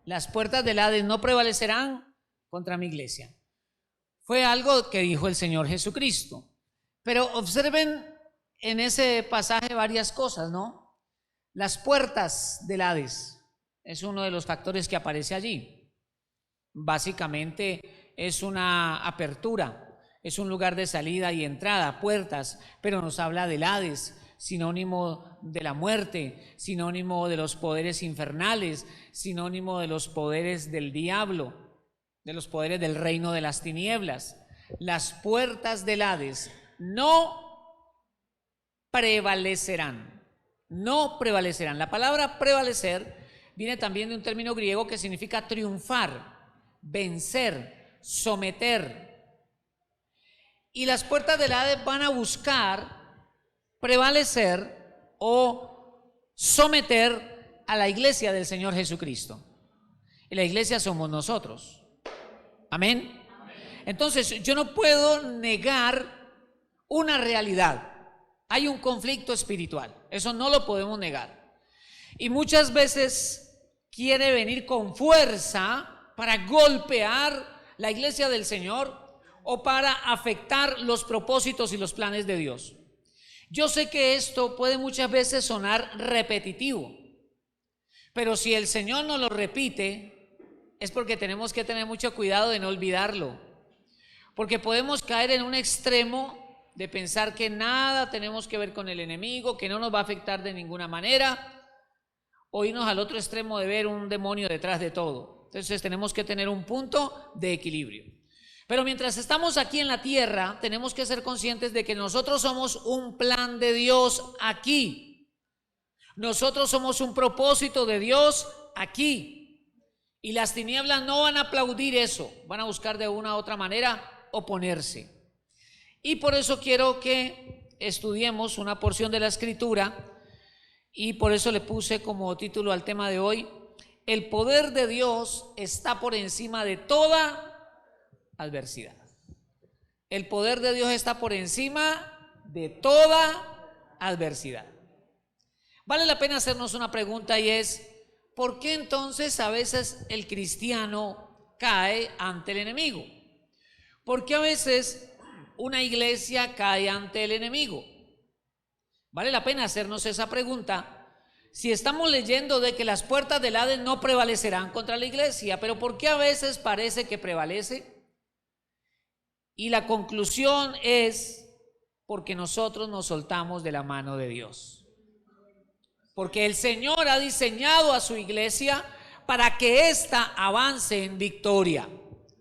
las puertas del Hades no prevalecerán contra mi iglesia. Fue algo que dijo el Señor Jesucristo. Pero observen en ese pasaje varias cosas, ¿no? Las puertas del Hades es uno de los factores que aparece allí. Básicamente es una apertura, es un lugar de salida y entrada, puertas, pero nos habla del Hades, sinónimo de la muerte, sinónimo de los poderes infernales, sinónimo de los poderes del diablo, de los poderes del reino de las tinieblas. Las puertas del Hades no prevalecerán, no prevalecerán. La palabra prevalecer viene también de un término griego que significa triunfar, vencer, someter. Y las puertas del Hades van a buscar prevalecer o someter a la iglesia del Señor Jesucristo. Y la iglesia somos nosotros. Amén. Entonces yo no puedo negar una realidad. Hay un conflicto espiritual, eso no lo podemos negar. Y muchas veces quiere venir con fuerza para golpear la iglesia del Señor o para afectar los propósitos y los planes de Dios. Yo sé que esto puede muchas veces sonar repetitivo, pero si el Señor nos lo repite, es porque tenemos que tener mucho cuidado de no olvidarlo, porque podemos caer en un extremo de pensar que nada tenemos que ver con el enemigo, que no nos va a afectar de ninguna manera, o irnos al otro extremo de ver un demonio detrás de todo. Entonces tenemos que tener un punto de equilibrio. Pero mientras estamos aquí en la tierra, tenemos que ser conscientes de que nosotros somos un plan de Dios aquí. Nosotros somos un propósito de Dios aquí. Y las tinieblas no van a aplaudir eso, van a buscar de una u otra manera oponerse. Y por eso quiero que estudiemos una porción de la Escritura, y por eso le puse como título al tema de hoy: el poder de Dios está por encima de toda adversidad. El poder de Dios está por encima de toda adversidad. Vale la pena hacernos una pregunta, y es: ¿por qué entonces a veces el cristiano cae ante el enemigo? ¿Por qué a veces una iglesia cae ante el enemigo? Vale la pena hacernos esa pregunta. Si estamos leyendo de que las puertas del Hades no prevalecerán contra la iglesia, pero ¿por qué a veces parece que prevalece? Y la conclusión es porque nosotros nos soltamos de la mano de Dios. Porque el Señor ha diseñado a su iglesia para que ésta avance en victoria.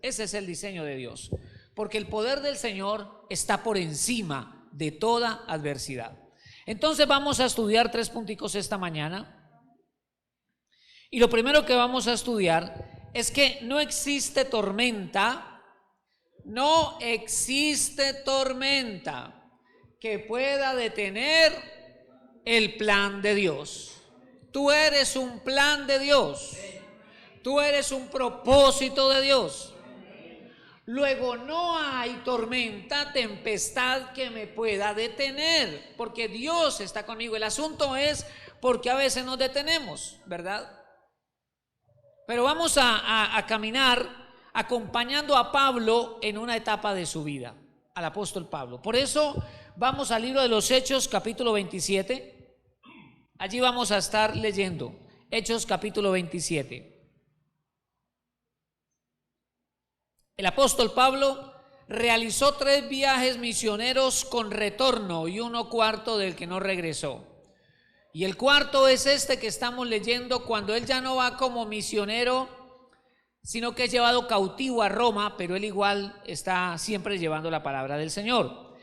Ese es el diseño de Dios. Porque el poder del Señor está por encima de toda adversidad. Entonces vamos a estudiar 3 punticos esta mañana. Y lo primero que vamos a estudiar es que no existe tormenta que pueda detener el plan de Dios. Tú eres un plan de Dios. Tú eres un propósito de Dios. Luego no hay tormenta, tempestad que me pueda detener, porque Dios está conmigo. El asunto es porque a veces nos detenemos, ¿verdad? Pero vamos a caminar acompañando a Pablo en una etapa de su vida, al apóstol Pablo. Por eso vamos al libro de los Hechos, capítulo 27. Allí vamos a estar leyendo Hechos, capítulo 27. El apóstol Pablo realizó 3 viajes misioneros con retorno y 1/4 del que no regresó. Y el cuarto es este que estamos leyendo, cuando él ya no va como misionero, sino que es llevado cautivo a Roma, pero él igual está siempre llevando la palabra del Señor.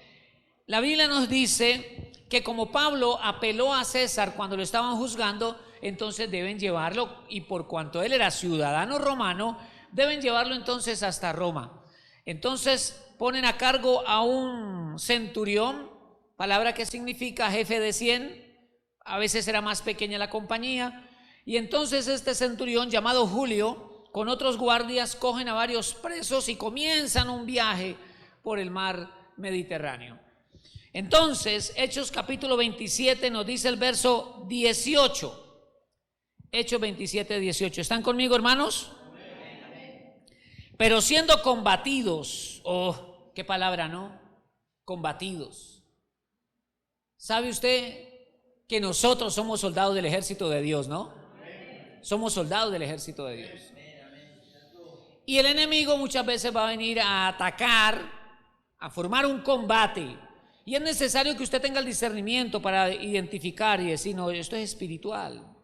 La Biblia nos dice que como Pablo apeló a César cuando lo estaban juzgando, entonces deben llevarlo, y por cuanto él era ciudadano romano, deben llevarlo entonces hasta Roma. Entonces ponen a cargo a un centurión, palabra que significa jefe de 100, a veces era más pequeña la compañía, y entonces este centurión llamado Julio, con otros guardias, cogen a varios presos y comienzan un viaje por el mar Mediterráneo. Entonces, Hechos capítulo 27 nos dice el verso 18: Hechos 27, 18. ¿Están conmigo, hermanos? Pero siendo combatidos, oh, qué palabra, ¿no? Combatidos. ¿Sabe usted que nosotros somos soldados del ejército de Dios, no? Somos soldados del ejército de Dios. Y el enemigo muchas veces va a venir a atacar, a formar un combate. Y es necesario que usted tenga el discernimiento para identificar y decir, no, esto es espiritual.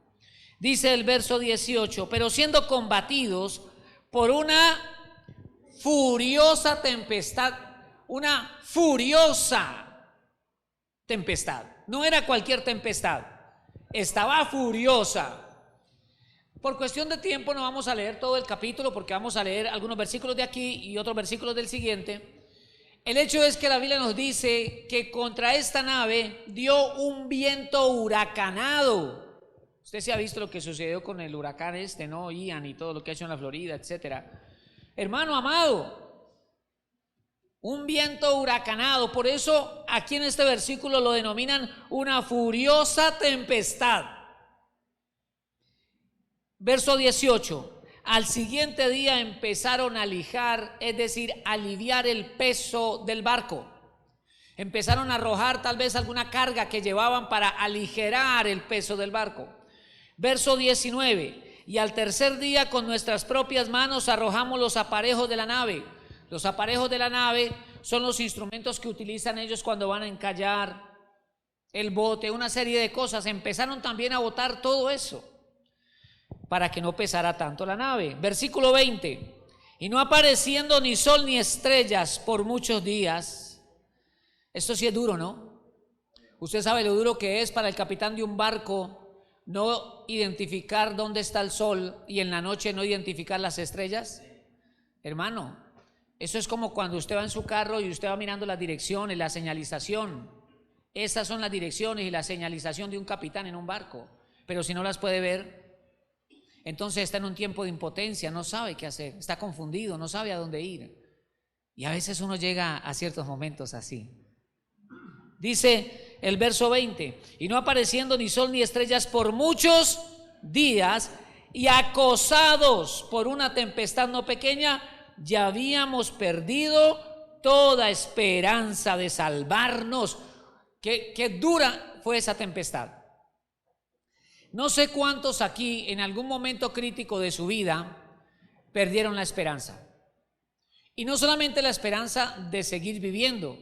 Dice el verso 18, pero siendo combatidos por una furiosa tempestad, una furiosa tempestad. No era cualquier tempestad, estaba furiosa. Por cuestión de tiempo no vamos a leer todo el capítulo porque vamos a leer algunos versículos de aquí y otros versículos del siguiente. El hecho es que la Biblia nos dice que contra esta nave dio un viento huracanado. Usted se ha visto lo que sucedió con el huracán ¿no? Ian y todo lo que ha hecho en la Florida, etcétera. Hermano amado, un viento huracanado. Por eso aquí en este versículo lo denominan una furiosa tempestad. Verso 18. Al siguiente día empezaron a lijar, es decir, aliviar el peso del barco. Empezaron a arrojar tal vez alguna carga que llevaban para aligerar el peso del barco. Verso 19. Y al tercer día con nuestras propias manos arrojamos los aparejos de la nave. Los aparejos de la nave son los instrumentos que utilizan ellos cuando van a encallar el bote, una serie de cosas. Empezaron también a botar todo eso para que no pesara tanto la nave. Versículo 20. Y no apareciendo ni sol ni estrellas por muchos días. Esto sí es duro, ¿no? Usted sabe lo duro que es para el capitán de un barco no identificar dónde está el sol y en la noche no identificar las estrellas. Hermano, eso es como cuando usted va en su carro y usted va mirando las direcciones, la señalización. Esas son las direcciones y la señalización de un capitán en un barco. Pero si no las puede ver, entonces está en un tiempo de impotencia, no sabe qué hacer, está confundido, no sabe a dónde ir. Y a veces uno llega a ciertos momentos así. Dice el verso 20, y no apareciendo ni sol ni estrellas por muchos días, y acosados por una tempestad no pequeña, ya habíamos perdido toda esperanza de salvarnos. Qué dura fue esa tempestad. No sé cuántos aquí en algún momento crítico de su vida perdieron la esperanza. Y no solamente la esperanza de seguir viviendo,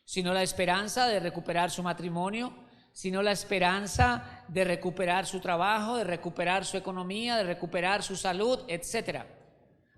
sino la esperanza de recuperar su matrimonio, sino la esperanza de recuperar su trabajo, de recuperar su economía, de recuperar su salud, etcétera.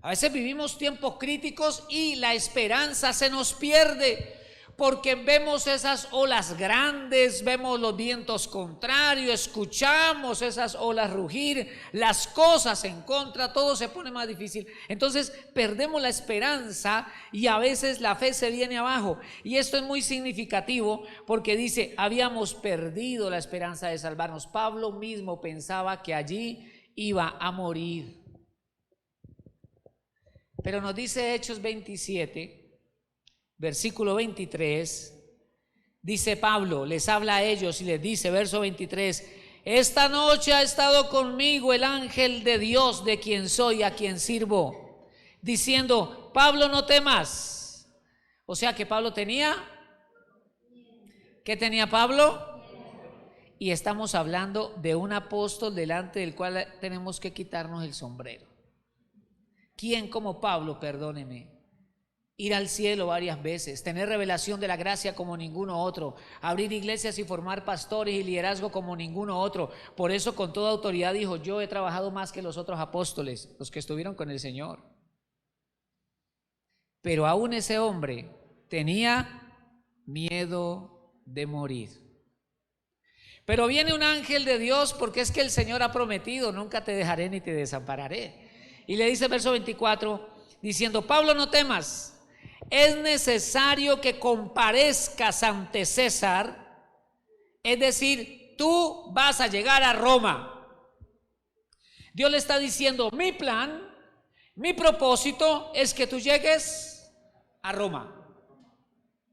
A veces vivimos tiempos críticos y la esperanza se nos pierde porque vemos esas olas grandes, vemos los vientos contrarios, escuchamos esas olas rugir, las cosas en contra, todo se pone más difícil. Entonces perdemos la esperanza y a veces la fe se viene abajo. Y esto es muy significativo porque dice, habíamos perdido la esperanza de salvarnos. Pablo mismo pensaba que allí iba a morir. Pero nos dice Hechos 27, versículo 23, dice Pablo, les habla a ellos y les dice, verso 23, esta noche ha estado conmigo el ángel de Dios de quien soy, a quien sirvo, diciendo, Pablo, no temas. O sea que Pablo tenía, ¿qué tenía Pablo? Y estamos hablando de un apóstol delante del cual tenemos que quitarnos el sombrero. ¿Quién como Pablo, perdóneme? Ir al cielo varias veces, tener revelación de la gracia como ninguno otro, abrir iglesias y formar pastores y liderazgo como ninguno otro. Por eso con toda autoridad dijo, yo he trabajado más que los otros apóstoles, los que estuvieron con el Señor. Pero aún ese hombre tenía miedo de morir. Pero viene un ángel de Dios, porque es que el Señor ha prometido, nunca te dejaré ni te desampararé. Y le dice verso 24, diciendo, Pablo, no temas. Es necesario que comparezcas ante César, es decir, tú vas a llegar a Roma. Dios le está diciendo, mi plan, mi propósito es que tú llegues a Roma.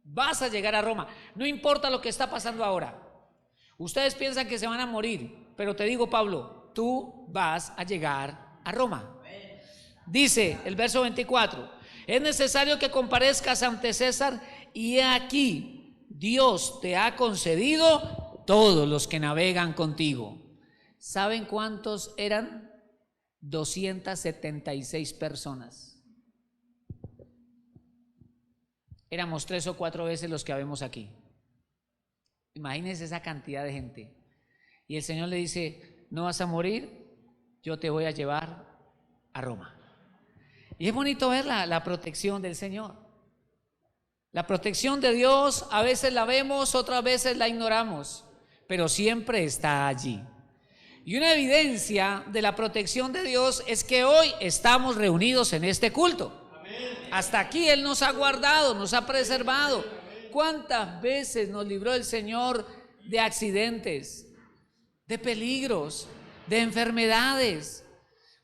Vas a llegar a Roma, no importa lo que está pasando ahora. Ustedes piensan que se van a morir, pero te digo, Pablo, tú vas a llegar a Roma. Dice el verso 24: es necesario que comparezcas ante César, y he aquí, Dios te ha concedido todos los que navegan contigo. ¿Saben cuántos eran? 276 personas. Éramos 3 o 4 veces los que habemos aquí. Imagínense esa cantidad de gente. Y el Señor le dice: no vas a morir, yo te voy a llevar a Roma. Y es bonito ver la protección del Señor. La protección de Dios, a veces la vemos, otras veces la ignoramos, pero siempre está allí. Y una evidencia de la protección de Dios es que hoy estamos reunidos en este culto. Hasta aquí Él nos ha guardado, nos ha preservado. ¿Cuántas veces nos libró el Señor de accidentes, de peligros, de enfermedades?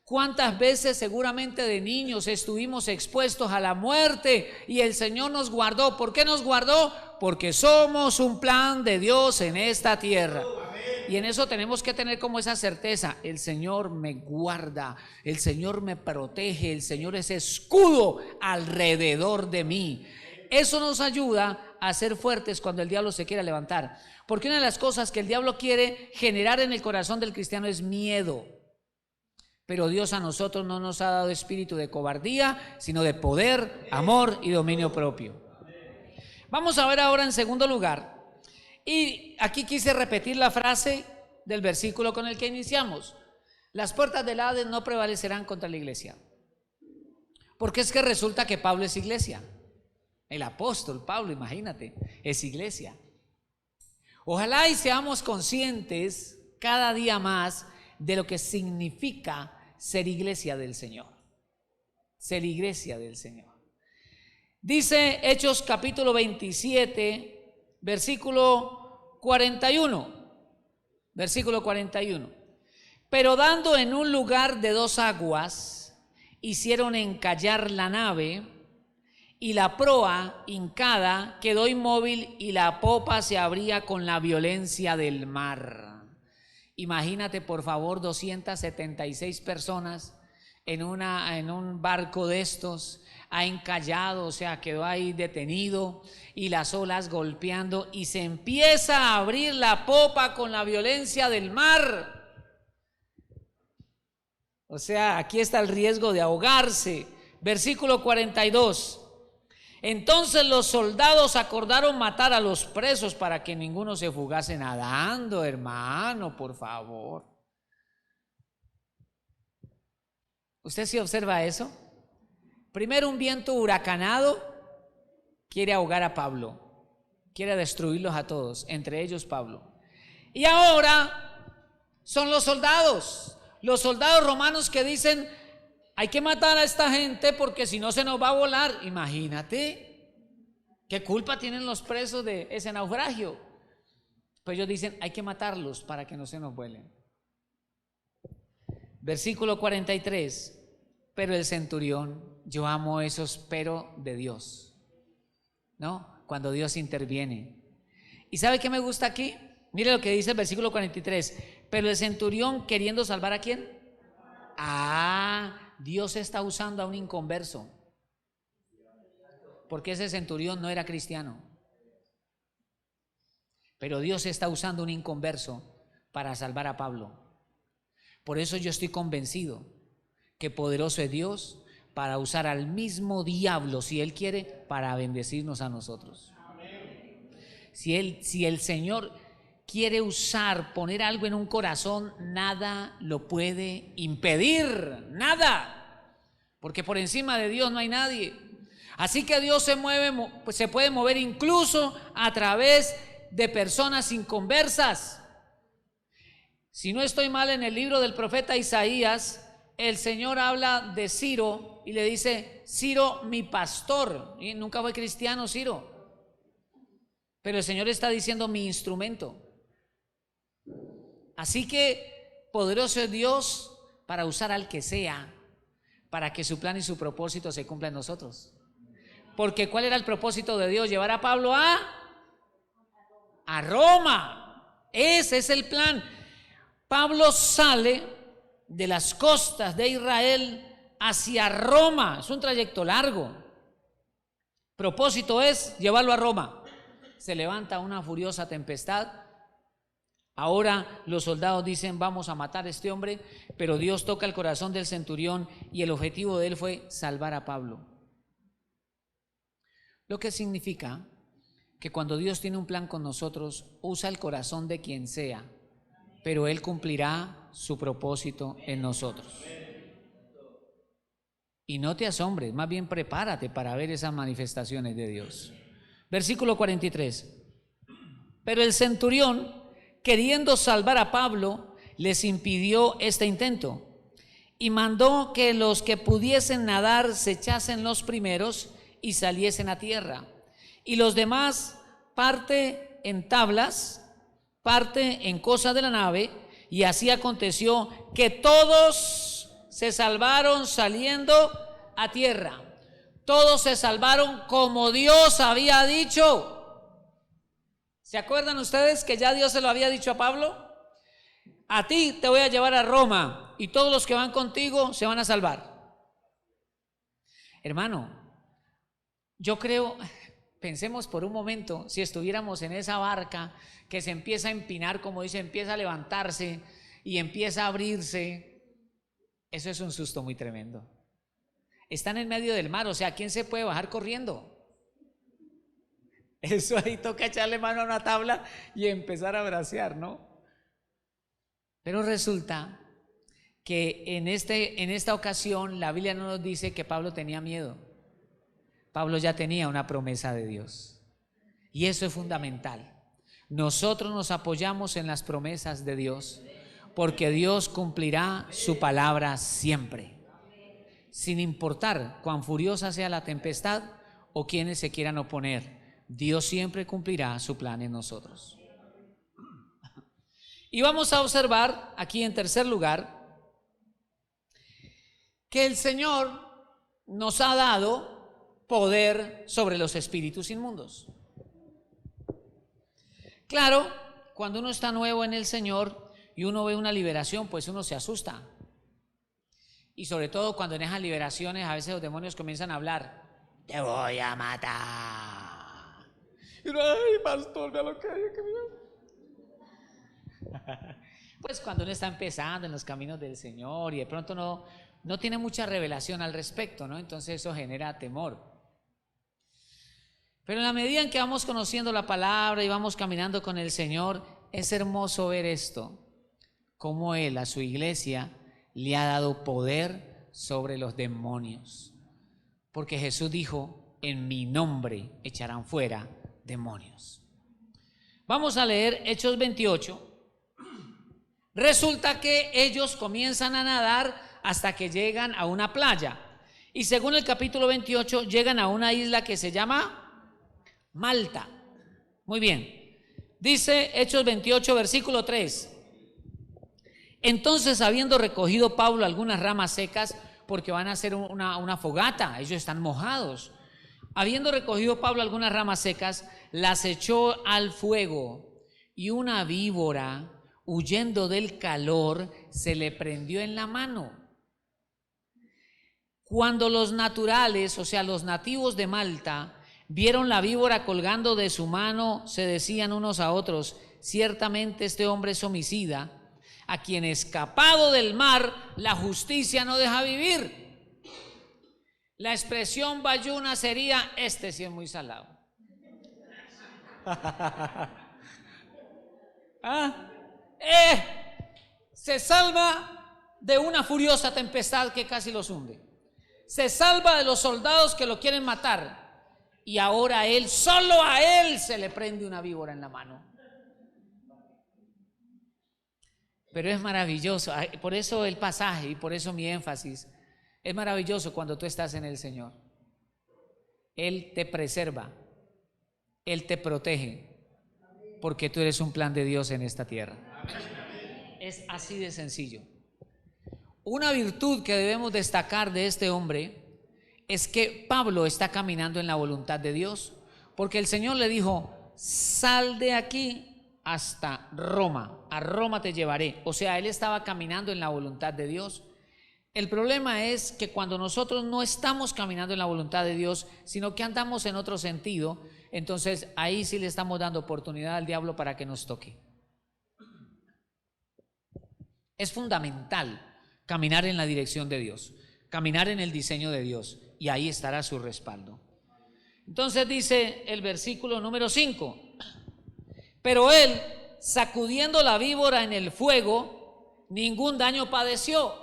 ¿Cuántas veces seguramente de niños estuvimos expuestos a la muerte y el Señor nos guardó? ¿Por qué nos guardó? Porque somos un plan de Dios en esta tierra. Y en eso tenemos que tener como esa certeza: el Señor me guarda, el Señor me protege, el Señor es escudo alrededor de mí. Eso nos ayuda a ser fuertes cuando el diablo se quiera levantar. Porque una de las cosas que el diablo quiere generar en el corazón del cristiano es miedo. Pero Dios a nosotros no nos ha dado espíritu de cobardía, sino de poder, amor y dominio propio. Vamos a ver ahora en segundo lugar, y aquí quise repetir la frase del versículo con el que iniciamos: las puertas del Hades no prevalecerán contra la iglesia. Porque es que resulta que Pablo es iglesia. El apóstol Pablo, imagínate, es iglesia. Ojalá y seamos conscientes cada día más de lo que significa ser iglesia del Señor. Ser iglesia del Señor. Dice Hechos capítulo 27, versículo 41. Versículo 41. Pero dando en un lugar de 2 aguas, hicieron encallar la nave, y la proa hincada quedó inmóvil, y la popa se abría con la violencia del mar. Imagínate, por favor, 276 personas en un barco de estos, ha encallado, o sea, quedó ahí detenido, y las olas golpeando, y se empieza a abrir la popa con la violencia del mar. O sea, aquí está el riesgo de ahogarse. Versículo 42. Entonces los soldados acordaron matar a los presos para que ninguno se fugase nadando. Hermano, por favor. ¿Usted sí observa eso? Primero, un viento huracanado quiere ahogar a Pablo, quiere destruirlos a todos, entre ellos Pablo. Y ahora son los soldados romanos que dicen: hay que matar a esta gente porque si no se nos va a volar. Imagínate, ¿qué culpa tienen los presos de ese naufragio? Pues ellos dicen: hay que matarlos para que no se nos vuelen. Versículo 43. Pero el centurión, yo amo esos pero de Dios, ¿no? Cuando Dios interviene. ¿Y sabe qué me gusta aquí? Mire lo que dice el versículo 43. Pero el centurión, queriendo salvar ¿a quién? Dios está usando a un inconverso, porque ese centurión no era cristiano, pero Dios está usando un inconverso para salvar a Pablo. Por eso yo estoy convencido que poderoso es Dios para usar al mismo diablo, si Él quiere, para bendecirnos a nosotros. Si el Señor quiere poner algo en un corazón, nada lo puede impedir, nada, porque por encima de Dios no hay nadie. Así que Dios se puede mover incluso a través de personas inconversas. Si no estoy mal, en el libro del profeta Isaías, el Señor habla de Ciro y le dice: Ciro, mi pastor. Y nunca fue cristiano Ciro, pero el Señor está diciendo: mi instrumento. Así que poderoso es Dios para usar al que sea, para que su plan y su propósito se cumplan en nosotros. Porque ¿cuál era el propósito de Dios? Llevar a Pablo a Roma. Ese es el plan. Pablo sale de las costas de Israel hacia Roma. Es un trayecto largo. Propósito es llevarlo a Roma. Se levanta una furiosa tempestad. Ahora los soldados dicen: vamos a matar a este hombre, pero Dios toca el corazón del centurión y el objetivo de él fue salvar a Pablo. Lo que significa que cuando Dios tiene un plan con nosotros, usa el corazón de quien sea, pero Él cumplirá su propósito en nosotros. Y no te asombres, más bien prepárate para ver esas manifestaciones de Dios. Versículo 43. Pero el centurión, queriendo salvar a Pablo, les impidió este intento y mandó que los que pudiesen nadar se echasen los primeros y saliesen a tierra, y los demás parte en tablas, parte en cosas de la nave. Y así aconteció que todos se salvaron saliendo a tierra. Todos se salvaron como Dios había dicho. ¿Se acuerdan ustedes que ya Dios se lo había dicho a Pablo? A ti te voy a llevar a Roma y todos los que van contigo se van a salvar. Hermano, yo creo, pensemos por un momento, si estuviéramos en esa barca que se empieza a empinar, como dice, empieza a levantarse y empieza a abrirse. Eso es un susto muy tremendo. Están en medio del mar, o sea, ¿quién se puede bajar corriendo? Eso ahí toca echarle mano a una tabla y empezar a bracear, ¿no? Pero resulta que en esta ocasión la Biblia no nos dice que Pablo tenía miedo. Pablo ya tenía una promesa de Dios. Y eso es fundamental. Nosotros nos apoyamos en las promesas de Dios, porque Dios cumplirá su palabra siempre, sin importar cuán furiosa sea la tempestad o quienes se quieran oponer. Dios siempre cumplirá su plan en nosotros. Y vamos a observar aquí en tercer lugar que el Señor nos ha dado poder sobre los espíritus inmundos. Claro, cuando uno está nuevo en el Señor y uno ve una liberación, pues uno se asusta. Y sobre todo cuando en esas liberaciones a veces los demonios comienzan a hablar: te voy a matar. Y uno: ay, pastor, vea lo que hay aquí. Pues cuando uno está empezando en los caminos del Señor y de pronto no tiene mucha revelación al respecto, ¿no? Entonces eso genera temor. Pero en la medida en que vamos conociendo la palabra y vamos caminando con el Señor, es hermoso ver esto, cómo Él a su iglesia le ha dado poder sobre los demonios. Porque Jesús dijo: en mi nombre echarán fuera demonios. Vamos a leer Hechos 28. Resulta que ellos comienzan a nadar hasta que llegan a una playa. Y según el capítulo 28, llegan a una isla que se llama Malta. Muy bien. Dice Hechos 28, versículo 3. Entonces, habiendo recogido Pablo algunas ramas secas, porque van a hacer una fogata, ellos están mojados. Habiendo recogido Pablo algunas ramas secas, las echó al fuego, y una víbora, huyendo del calor, se le prendió en la mano. Cuando los naturales, o sea, los nativos de Malta, vieron la víbora colgando de su mano, se decían unos a otros: ciertamente este hombre es homicida, a quien escapado del mar la justicia no deja vivir. La expresión bayuna sería: este sí es muy salado. Se salva de una furiosa tempestad que casi los hunde. Se salva de los soldados que lo quieren matar. Y ahora solo a él se le prende una víbora en la mano. Pero es maravilloso, por eso el pasaje y por eso mi énfasis. Es maravilloso cuando tú estás en el Señor. Él te preserva, Él te protege, porque tú eres un plan de Dios en esta tierra. Es así de sencillo. Una virtud que debemos destacar de este hombre es que Pablo está caminando en la voluntad de Dios, porque el Señor le dijo: sal de aquí hasta Roma, a Roma te llevaré. O sea, él estaba caminando en la voluntad de Dios. El problema es que cuando nosotros no estamos caminando en la voluntad de Dios, sino que andamos en otro sentido, entonces ahí sí le estamos dando oportunidad al diablo para que nos toque. Es fundamental caminar en la dirección de Dios, caminar en el diseño de Dios, y ahí estará su respaldo. Entonces dice el versículo número 5, pero él, sacudiendo la víbora en el fuego, ningún daño padeció.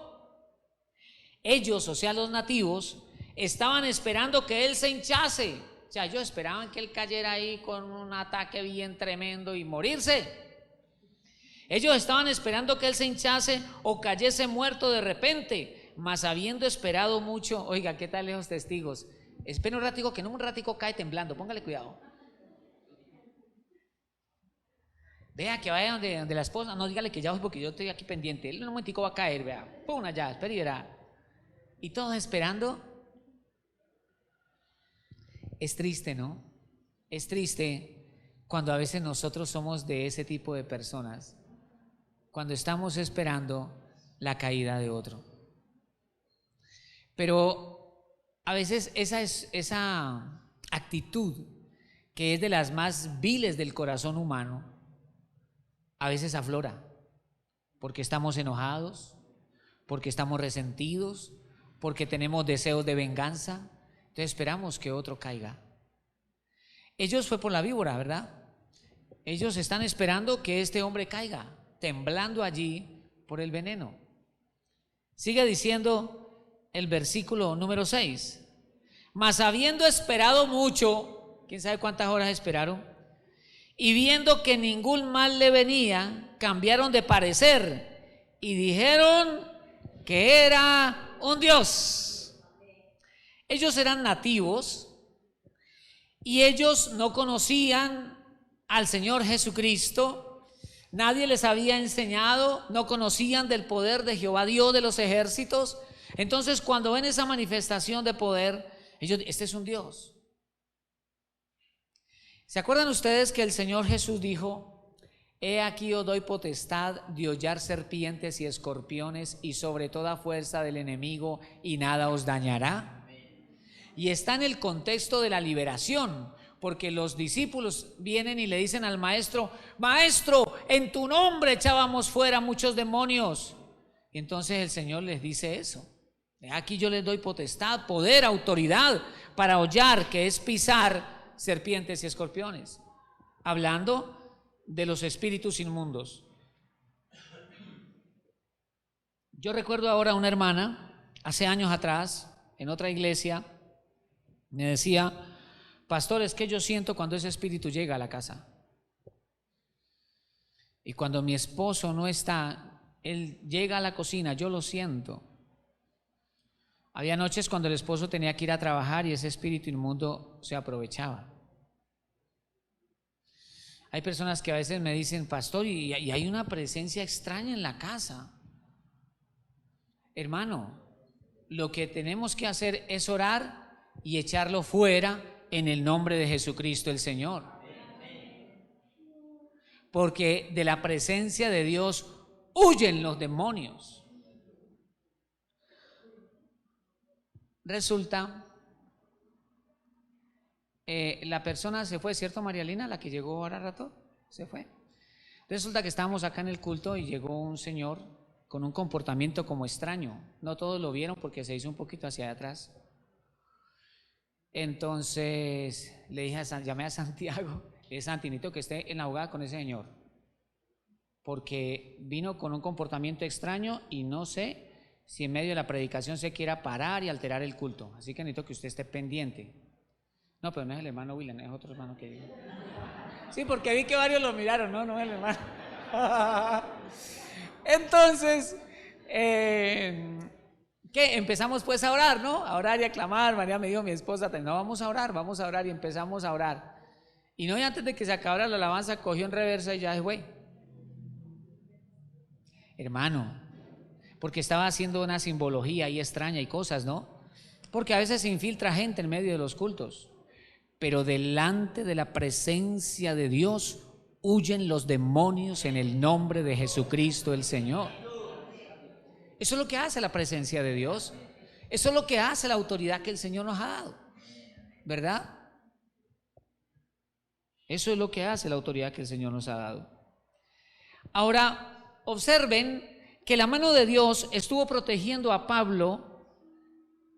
Ellos, o sea, los nativos, estaban esperando que él se hinchase. O sea, ellos esperaban que él cayera ahí con un ataque bien tremendo y morirse. Ellos estaban esperando que él se hinchase o cayese muerto de repente, mas habiendo esperado mucho. Oiga, ¿qué tal los testigos? Espera un ratico, que no un ratico cae temblando, póngale cuidado. Vea que vaya donde la esposa, no dígale que ya voy porque yo estoy aquí pendiente. Él en un momentico va a caer, vea, pum, allá, espera y verá. Y todos esperando. Es triste, ¿no? Es triste cuando a veces nosotros somos de ese tipo de personas, cuando estamos esperando la caída de otro. Pero a veces esa actitud, que es de las más viles del corazón humano, a veces aflora, porque estamos enojados, porque estamos resentidos, porque tenemos deseos de venganza. Entonces esperamos que otro caiga. Ellos fue por la víbora, ¿verdad? Ellos están esperando que este hombre caiga, temblando allí por el veneno. Sigue diciendo el versículo número 6. Mas habiendo esperado mucho, quién sabe cuántas horas esperaron, y viendo que ningún mal le venía, cambiaron de parecer y dijeron que era un dios. Ellos eran nativos y ellos no conocían al Señor Jesucristo. Nadie les había enseñado, no conocían del poder de Jehová Dios de los ejércitos. Entonces, cuando ven esa manifestación de poder, ellos, este es un Dios. ¿Se acuerdan ustedes que el Señor Jesús dijo: he aquí os doy potestad de hollar serpientes y escorpiones y sobre toda fuerza del enemigo, y nada os dañará? Y está en el contexto de la liberación, porque los discípulos vienen y le dicen al maestro: maestro, en tu nombre echábamos fuera muchos demonios. Y entonces el Señor les dice eso: aquí yo les doy potestad, poder, autoridad para hollar, que es pisar serpientes y escorpiones, hablando de los espíritus inmundos. Yo recuerdo ahora a una hermana, hace años atrás, en otra iglesia, me decía: pastor, es que yo siento cuando ese espíritu llega a la casa, y cuando mi esposo no está, él llega a la cocina, yo lo siento. Había noches cuando el esposo tenía que ir a trabajar y ese espíritu inmundo se aprovechaba. Hay personas que a veces me dicen: pastor, y hay una presencia extraña en la casa. Hermano, lo que tenemos que hacer es orar y echarlo fuera en el nombre de Jesucristo el Señor. Porque de la presencia de Dios huyen los demonios. Resulta, la persona se fue, ¿cierto, María Lina? La que llegó ahora rato, se fue. Resulta que estábamos acá en el culto y llegó un señor con un comportamiento como extraño. No todos lo vieron porque se hizo un poquito hacia atrás. Entonces le dije llamé a Santiago, le dije: Santi, necesito que esté en la abogada con ese señor, porque vino con un comportamiento extraño y no sé si en medio de la predicación se quiera parar y alterar el culto, así que necesito que usted esté pendiente. No, pero no es el hermano William, es otro hermano que digo. Sí, porque vi que varios lo miraron, no es el hermano. Entonces, ¿qué? Empezamos pues a orar, ¿no? A orar y a clamar. María me dijo, mi esposa, no, vamos a orar, y empezamos a orar. Y no, y antes de que se acabara la alabanza, cogió en reversa y ya se fue. Hermano, porque estaba haciendo una simbología ahí extraña y cosas, ¿no? Porque a veces se infiltra gente en medio de los cultos, pero delante de la presencia de Dios huyen los demonios en el nombre de Jesucristo el Señor. Eso es lo que hace la presencia de Dios. Eso es lo que hace la autoridad que el Señor nos ha dado, ¿verdad? Eso es lo que hace la autoridad que el Señor nos ha dado. Ahora, observen que la mano de Dios estuvo protegiendo a Pablo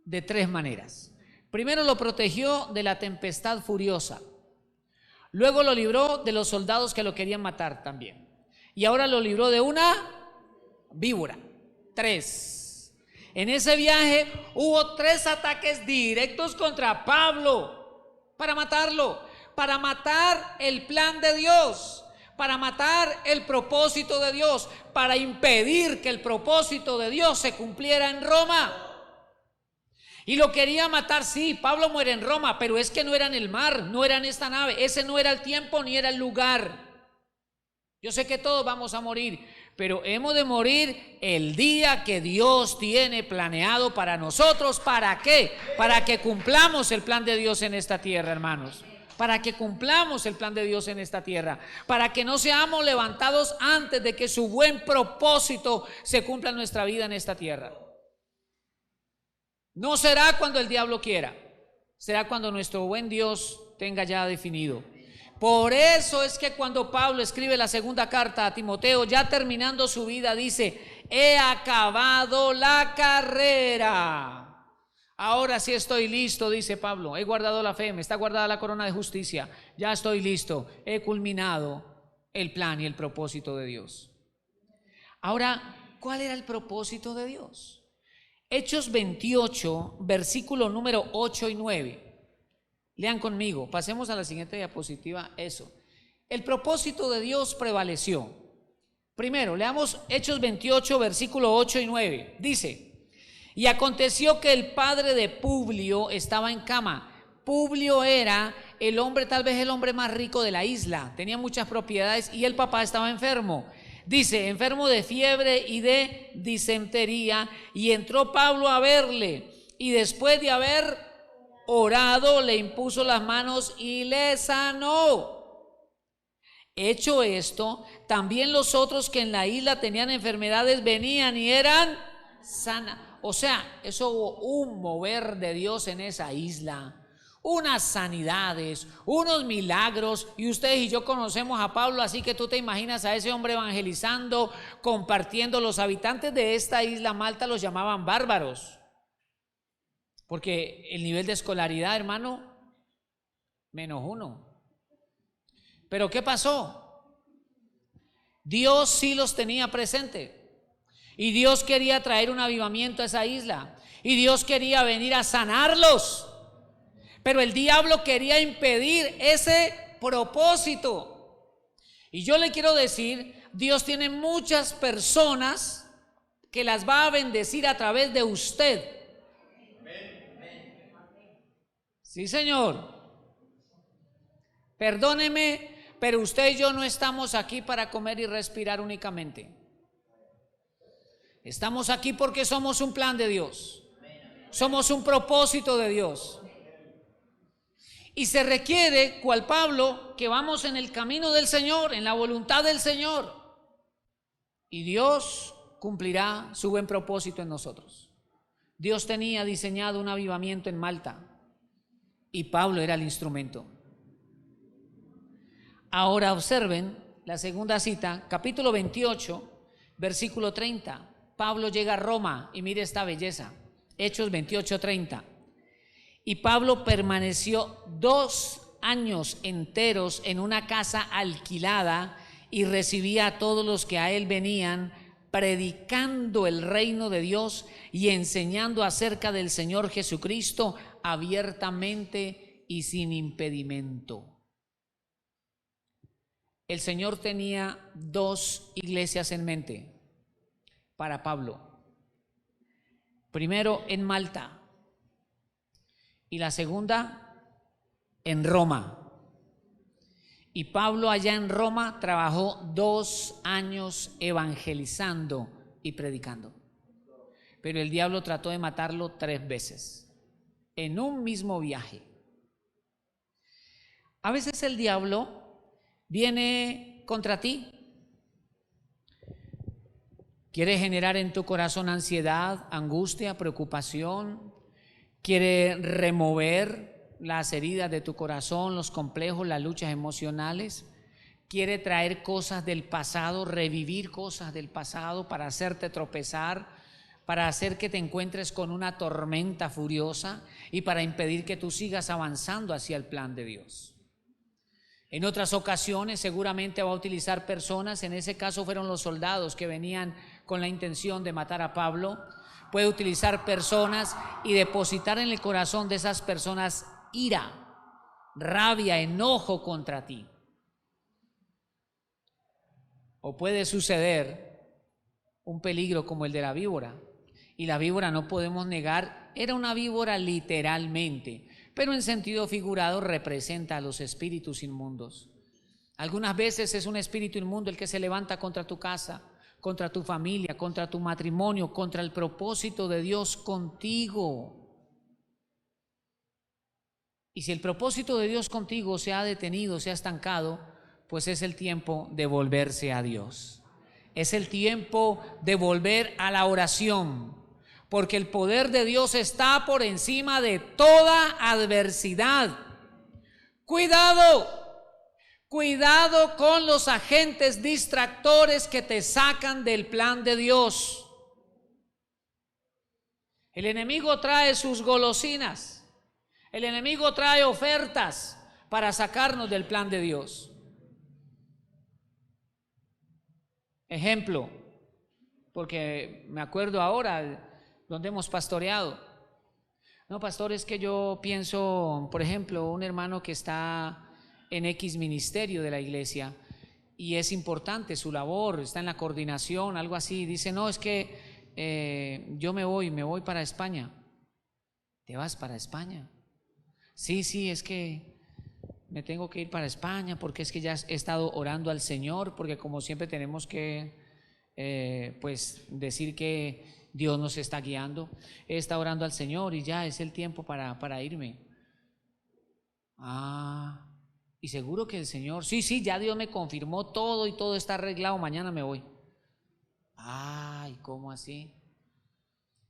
de tres maneras. Primero lo protegió de la tempestad furiosa. Luego lo libró de los soldados que lo querían matar también. Y ahora lo libró de una víbora. 3. En ese viaje hubo 3 ataques directos contra Pablo para matarlo, para matar el plan de Dios, para matar el propósito de Dios, para impedir que el propósito de Dios se cumpliera en Roma. Y lo quería matar, sí, Pablo muere en Roma, pero es que no era en el mar, no era en esta nave, ese no era el tiempo ni era el lugar. Yo sé que todos vamos a morir, pero hemos de morir el día que Dios tiene planeado para nosotros. ¿Para qué? Para que cumplamos el plan de Dios en esta tierra, hermanos. Para que cumplamos el plan de Dios en esta tierra. Para que no seamos levantados antes de que su buen propósito se cumpla en nuestra vida en esta tierra. No será cuando el diablo quiera, será cuando nuestro buen Dios tenga ya definido. Por eso es que cuando Pablo escribe la segunda carta a Timoteo, ya terminando su vida, dice: he acabado la carrera. Ahora sí estoy listo, dice Pablo, he guardado la fe, me está guardada la corona de justicia, ya estoy listo, he culminado el plan y el propósito de Dios. Ahora, ¿cuál era el propósito de Dios? Hechos 28, versículo número 8 y 9. Lean conmigo, pasemos a la siguiente diapositiva, eso. El propósito de Dios prevaleció. Primero, leamos Hechos 28, versículo 8 y 9. Dice: y aconteció que el padre de Publio estaba en cama. Publio era el hombre, tal vez el hombre más rico de la isla, tenía muchas propiedades y el papá estaba enfermo. Dice, enfermo de fiebre y de disentería, y entró Pablo a verle, y después de haber orado, le impuso las manos y le sanó. Hecho esto, también los otros que en la isla tenían enfermedades venían y eran sanas. O sea, eso hubo un mover de Dios en esa isla. Unas sanidades, unos milagros, y ustedes y yo conocemos a Pablo, así que tú te imaginas a ese hombre evangelizando, compartiendo. Los habitantes de esta isla Malta los llamaban bárbaros, porque el nivel de escolaridad, hermano, -1. Pero ¿qué pasó? Dios sí los tenía presente, y Dios quería traer un avivamiento a esa isla, y Dios quería venir a sanarlos. Pero el diablo quería impedir ese propósito. Y yo le quiero decir, Dios tiene muchas personas que las va a bendecir a través de usted. Sí, Señor. Perdóneme, pero usted y yo no estamos aquí para comer y respirar únicamente. Estamos aquí porque somos un plan de Dios. Somos un propósito de Dios. Y se requiere, cual Pablo, que vamos en el camino del Señor, en la voluntad del Señor. Y Dios cumplirá su buen propósito en nosotros. Dios tenía diseñado un avivamiento en Malta y Pablo era el instrumento. Ahora observen la segunda cita, capítulo 28, versículo 30. Pablo llega a Roma y mire esta belleza. Hechos 28, 30. Y Pablo permaneció 2 años enteros en una casa alquilada y recibía a todos los que a él venían, predicando el reino de Dios y enseñando acerca del Señor Jesucristo abiertamente y sin impedimento. El Señor tenía 2 iglesias en mente para Pablo. Primero en Malta. Y la segunda en Roma. Y Pablo allá en Roma trabajó 2 años evangelizando y predicando. Pero el diablo trató de matarlo 3 veces en un mismo viaje. A veces el diablo viene contra ti. Quiere generar en tu corazón ansiedad, angustia, preocupación. Quiere remover las heridas de tu corazón, los complejos, las luchas emocionales. Quiere traer cosas del pasado, revivir cosas del pasado para hacerte tropezar, para hacer que te encuentres con una tormenta furiosa y para impedir que tú sigas avanzando hacia el plan de Dios. En otras ocasiones seguramente va a utilizar personas, en ese caso fueron los soldados que venían con la intención de matar a Pablo. Puede utilizar personas y depositar en el corazón de esas personas ira, rabia, enojo contra ti. O puede suceder un peligro como el de la víbora. Y la víbora, no podemos negar, era una víbora literalmente, pero en sentido figurado representa a los espíritus inmundos. Algunas veces es un espíritu inmundo el que se levanta contra tu casa, contra tu familia, contra tu matrimonio, contra el propósito de Dios contigo. Y si el propósito de Dios contigo se ha detenido, se ha estancado, pues es el tiempo de volverse a Dios. Es el tiempo de volver a la oración, porque el poder de Dios está por encima de toda adversidad. Cuidado, cuidado con los agentes distractores que te sacan del plan de Dios. El enemigo trae sus golosinas, el enemigo trae ofertas para sacarnos del plan de Dios. Ejemplo, porque me acuerdo ahora donde hemos pastoreado. No, pastor, es que yo pienso, por ejemplo, un hermano que está en X ministerio de la iglesia y es importante su labor, está en la coordinación, algo así. Dice, no, es que yo me voy para España. ¿Te vas para España? Sí, es que me tengo que ir para España porque es que ya he estado orando al Señor, porque como siempre tenemos que pues decir que Dios nos está guiando. He estado orando al Señor y ya es el tiempo para irme. Y seguro que el Señor, sí, ya Dios me confirmó todo y todo está arreglado, mañana me voy. ¿Y cómo así?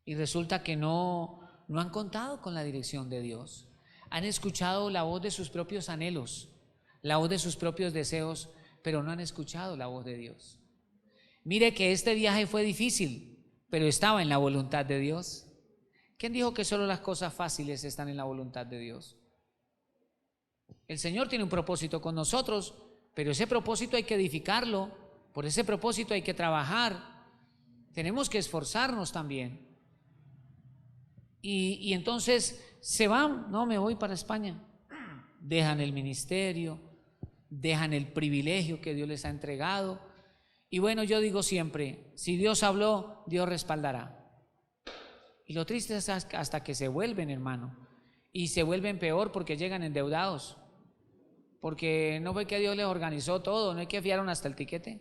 Y resulta que no han contado con la dirección de Dios. Han escuchado la voz de sus propios anhelos, la voz de sus propios deseos, pero no han escuchado la voz de Dios. Mire que este viaje fue difícil, pero estaba en la voluntad de Dios. ¿Quién dijo que solo las cosas fáciles están en la voluntad de Dios? El Señor tiene un propósito con nosotros, pero ese propósito hay que edificarlo, por ese propósito hay que trabajar, tenemos que esforzarnos también. Y entonces se van, no, me voy para España, dejan el ministerio, dejan el privilegio que Dios les ha entregado. Y bueno, yo digo siempre, si Dios habló, Dios respaldará. Y lo triste es hasta que se vuelven, hermano, y se vuelven peor porque llegan endeudados, porque no fue que Dios les organizó todo, no es que fiaron hasta el tiquete.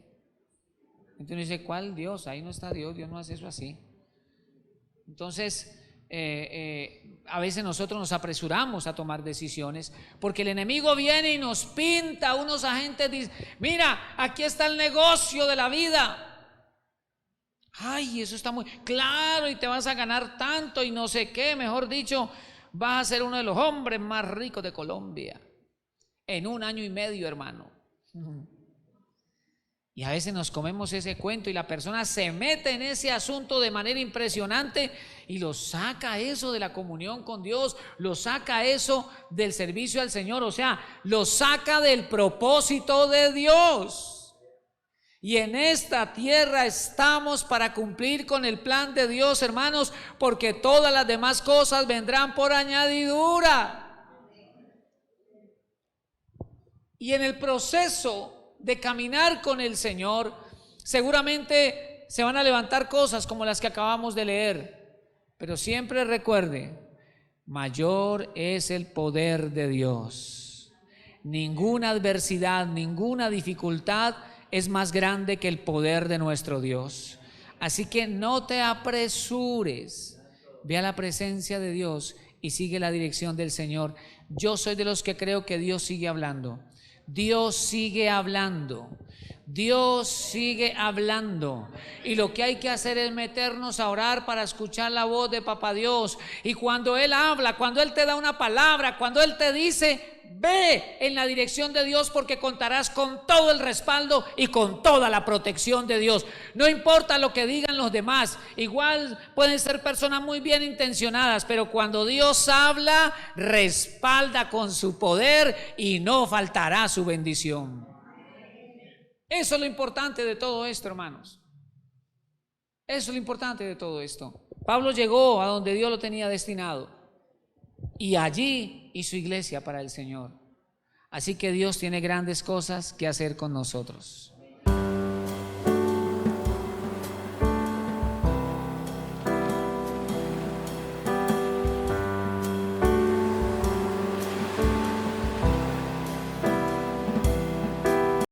Entonces dice, ¿cuál Dios? Ahí no está Dios, Dios no hace eso así. Entonces a veces nosotros nos apresuramos a tomar decisiones porque el enemigo viene y nos pinta unos agentes, dice, mira, aquí está el negocio de la vida. Eso está muy claro y te vas a ganar tanto y no sé qué, mejor dicho, vas a ser uno de los hombres más ricos de Colombia en 1 año y medio, hermano. Y a veces nos comemos ese cuento y la persona se mete en ese asunto de manera impresionante y lo saca eso de la comunión con Dios, lo saca eso del servicio al Señor, o sea, lo saca del propósito de Dios. Y en esta tierra estamos para cumplir con el plan de Dios, hermanos, porque todas las demás cosas vendrán por añadidura. Y en el proceso de caminar con el Señor, seguramente se van a levantar cosas como las que acabamos de leer, pero siempre recuerde, mayor es el poder de Dios. Ninguna adversidad, ninguna dificultad es más grande que el poder de nuestro Dios. Así que no te apresures, ve a la presencia de Dios y sigue la dirección del Señor. Yo soy de los que creo que Dios sigue hablando. Dios sigue hablando. Dios sigue hablando, y lo que hay que hacer es meternos a orar para escuchar la voz de Papá Dios. Y cuando Él habla, cuando Él te da una palabra, cuando Él te dice, ve en la dirección de Dios, porque contarás con todo el respaldo y con toda la protección de Dios. No importa lo que digan los demás, igual pueden ser personas muy bien intencionadas, pero cuando Dios habla, respalda con su poder y no faltará su bendición. Eso es lo importante de todo esto, hermanos. Eso es lo importante de todo esto. Pablo llegó a donde Dios lo tenía destinado, y allí hizo iglesia para el Señor. Así que Dios tiene grandes cosas que hacer con nosotros.